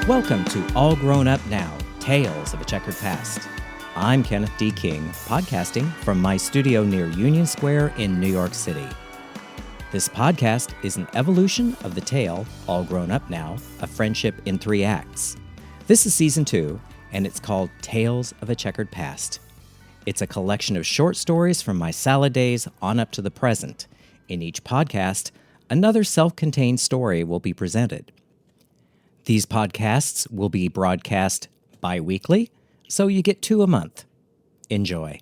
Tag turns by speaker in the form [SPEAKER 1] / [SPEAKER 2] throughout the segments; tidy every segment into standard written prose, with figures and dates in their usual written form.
[SPEAKER 1] Welcome to All Grown Up Now, Tales of a Checkered Past. I'm kennethdking, podcasting from my studio near Union Square in New York City. This podcast is an evolution of the tale, All Grown Up Now, A Friendship in 3 Acts. This is Season 2, and it's called Tales of a Checkered Past. It's a collection of short stories from my salad days on up to the present. In each podcast, another self-contained story will be presented. These podcasts will be broadcast bi-weekly, so you get 2 a month. Enjoy.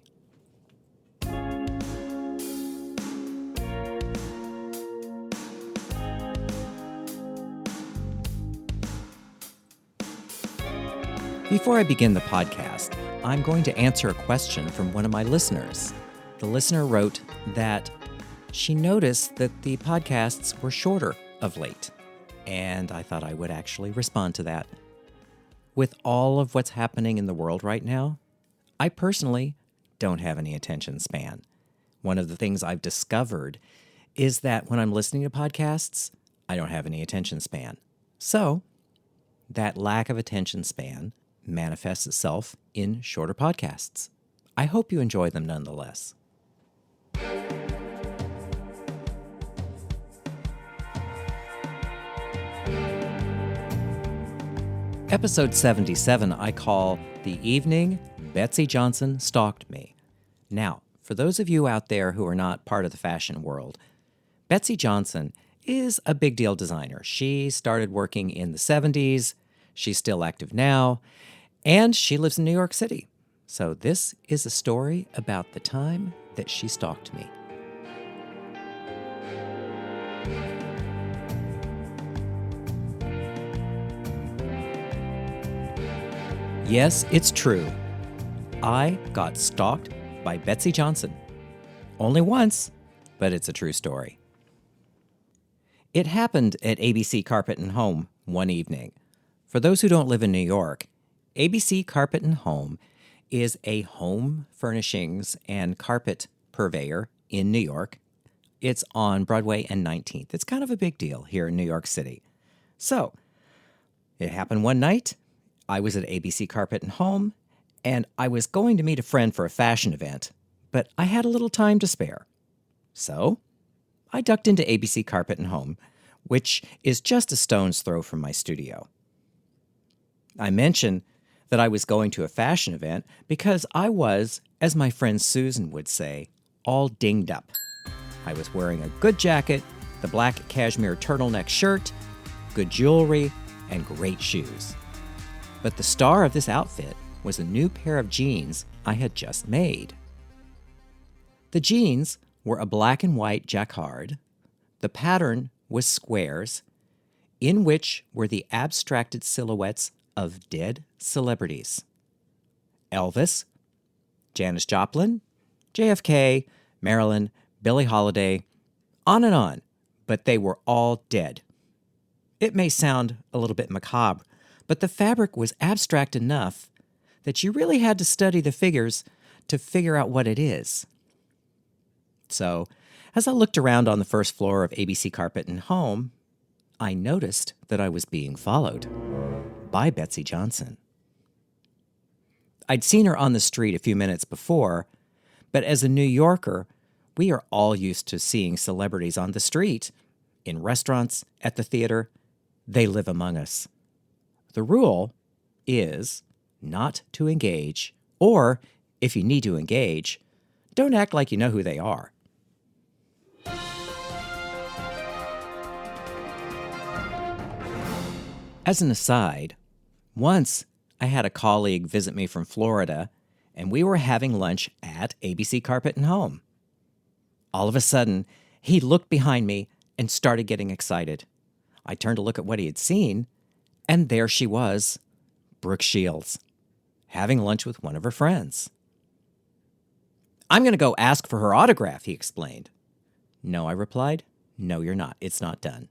[SPEAKER 1] Before I begin the podcast, I'm going to answer a question from one of my listeners. The listener wrote that she noticed that the podcasts were shorter of late, and I thought I would actually respond to that. With all of what's happening in the world right now, I personally don't have any attention span. One of the things I've discovered is that when I'm listening to podcasts, I don't have any attention span. So, that lack of attention span manifests itself in shorter podcasts. I hope you enjoy them nonetheless. Episode 77 I call The Evening Betsey Johnson Stalked Me. Now, for those of you out there who are not part of the fashion world, Betsey Johnson is a big deal designer. She started working in the 70s, she's still active now, and she lives in New York City. So this is a story about the time that she stalked me. Yes, it's true. I got stalked by Betsey Johnson. Only once, but it's a true story. It happened at ABC Carpet and Home one evening. For those who don't live in New York, ABC Carpet and Home is a home furnishings and carpet purveyor in New York. It's on Broadway and 19th. It's kind of a big deal here in New York City. So, it happened one night. I was at ABC Carpet and Home, and I was going to meet a friend for a fashion event, but I had a little time to spare. So, I ducked into ABC Carpet and Home, which is just a stone's throw from my studio. I mentioned that I was going to a fashion event because I was, as my friend Susan would say, all dinged up. I was wearing a good jacket, the black cashmere turtleneck shirt, good jewelry, and great shoes. But the star of this outfit was a new pair of jeans I had just made. The jeans were a black and white jacquard. The pattern was squares, in which were the abstracted silhouettes of dead celebrities. Elvis, Janis Joplin, JFK, Marilyn, Billie Holiday, on and on, but they were all dead. It may sound a little bit macabre, but the fabric was abstract enough that you really had to study the figures to figure out what it is. So, as I looked around on the first floor of ABC Carpet and Home, I noticed that I was being followed by Betsey Johnson. I'd seen her on the street a few minutes before, but as a New Yorker, we are all used to seeing celebrities on the street, in restaurants, at the theater. They live among us. The rule is not to engage, or if you need to engage, don't act like you know who they are. As an aside, once I had a colleague visit me from Florida, and we were having lunch at ABC Carpet and Home. All of a sudden, he looked behind me and started getting excited. I turned to look at what he had seen, and there she was, Brooke Shields, having lunch with one of her friends. "I'm going to go ask for her autograph," he explained. "No," I replied. "No, you're not. It's not done."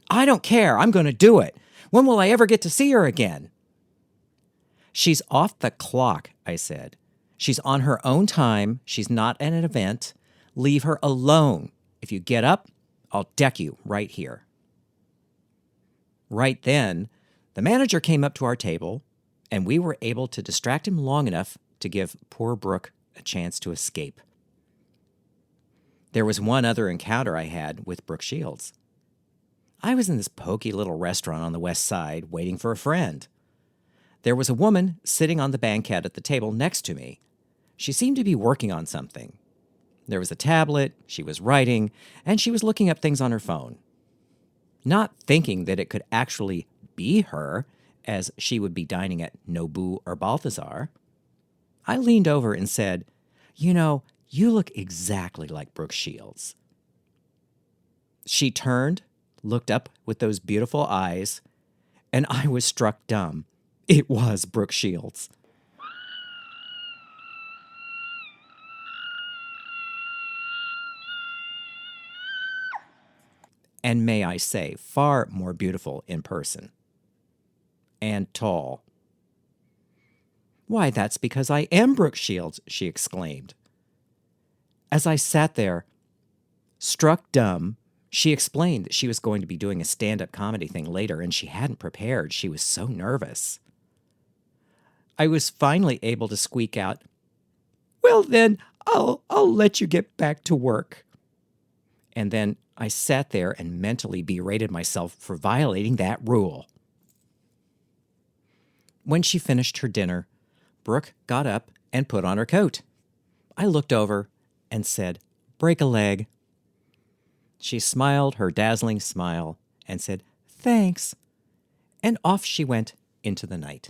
[SPEAKER 1] "I don't care. I'm going to do it. When will I ever get to see her again?" "She's off the clock," I said. "She's on her own time. She's not at an event. Leave her alone. If you get up, I'll deck you right here." Right then, The manager came up to our table, and we were able to distract him long enough to give poor Brooke a chance to escape. There was one other encounter I had with Brooke Shields. I was in this poky little restaurant on the west side waiting for a friend. There was a woman sitting on the banquette at the table next to me. She seemed to be working on something. There was a tablet, she was writing, and she was looking up things on her phone. Not thinking that it could actually be her, as she would be dining at Nobu or Balthazar, I leaned over and said, "You know, you look exactly like Brooke Shields." She turned, looked up with those beautiful eyes, and I was struck dumb. It was Brooke Shields. And may I say, far more beautiful in person. And tall. "Why, that's because I am Brooke Shields," she exclaimed. As I sat there, struck dumb, she explained that she was going to be doing a stand-up comedy thing later, and she hadn't prepared. She was so nervous. I was finally able to squeak out, "Well then, I'll let you get back to work." And then I sat there and mentally berated myself for violating that rule. When she finished her dinner, Brooke got up and put on her coat. I looked over and said, "Break a leg." She smiled her dazzling smile and said, "Thanks," and off she went into the night.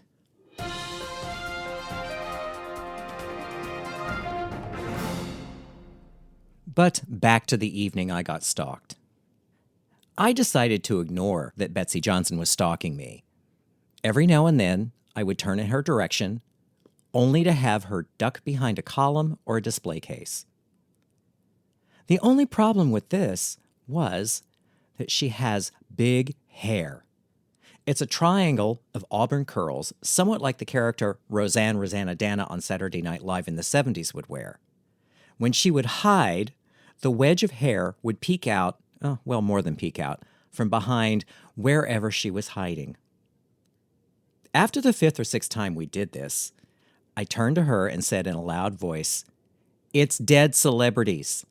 [SPEAKER 1] But back to the evening I got stalked. I decided to ignore that Betsey Johnson was stalking me. Every now and then, I would turn in her direction, only to have her duck behind a column or a display case. The only problem with this was that she has big hair. It's a triangle of auburn curls, somewhat like the character Rosanna Dana on Saturday Night Live in the 70s would wear. When she would hide, the wedge of hair would peek out, more than peek out, from behind wherever she was hiding. After the 5th or 6th time we did this, I turned to her and said in a loud voice, "It's dead celebrities."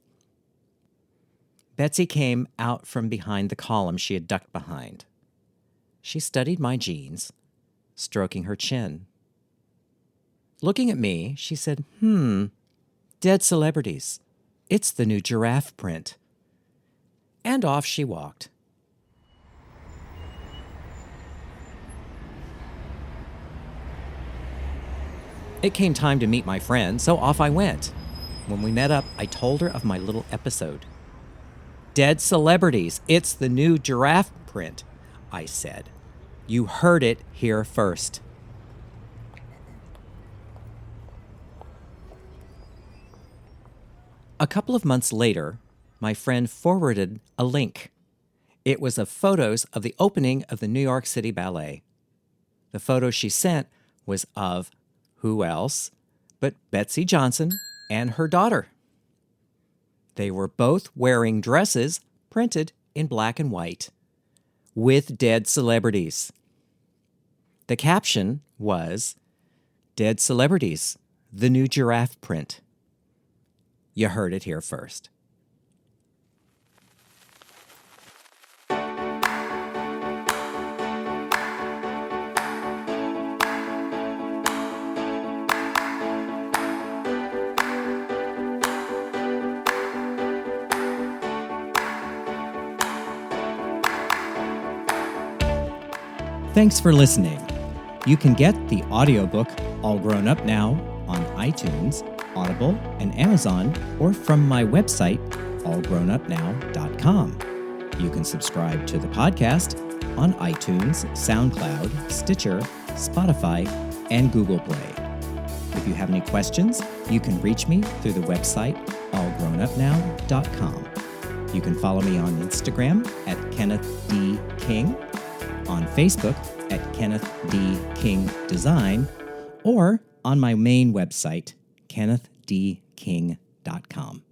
[SPEAKER 1] Betsey came out from behind the column she had ducked behind. She studied my jeans, stroking her chin. Looking at me, she said, "Dead celebrities. It's the new giraffe print." And off she walked. It came time to meet my friend, so off I went. When we met up, I told her of my little episode. "Dead celebrities. It's the new giraffe print," I said. "You heard it here first." A couple of months later, my friend forwarded a link. It was of photos of the opening of the New York City Ballet. The photo she sent was of who else but Betsey Johnson and her daughter. They were both wearing dresses printed in black and white, with dead celebrities. The caption was, "Dead celebrities, the new giraffe print." You heard it here first. Thanks for listening. You can get the audiobook All Grown Up Now on iTunes, Audible, and Amazon, or from my website, allgrownupnow.com. You can subscribe to the podcast on iTunes, SoundCloud, Stitcher, Spotify, and Google Play. If you have any questions, you can reach me through the website, allgrownupnow.com. You can follow me on Instagram at kennethdking, on Facebook at Kenneth D. King Design, or on my main website, kennethdking.com.